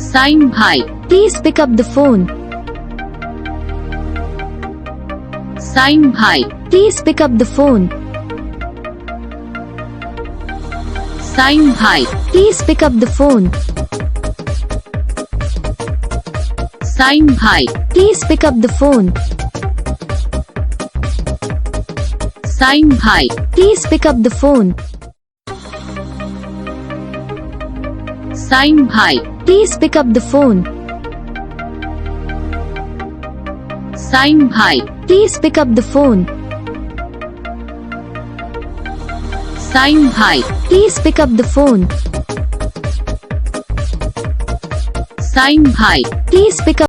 साइम भाई, Please pick up the phone. Saim भाई, Please pick up the phone. Saim भाई, Please pick up the phone. Saim भाई, Please pick up the phone. Saim भाई, Please pick up the phone. Saim भाई, Please pick up the phone. Saim भाई, Please pick up the phone. Saim भाई, Please pick up the phone. Saim भाई, Please pick up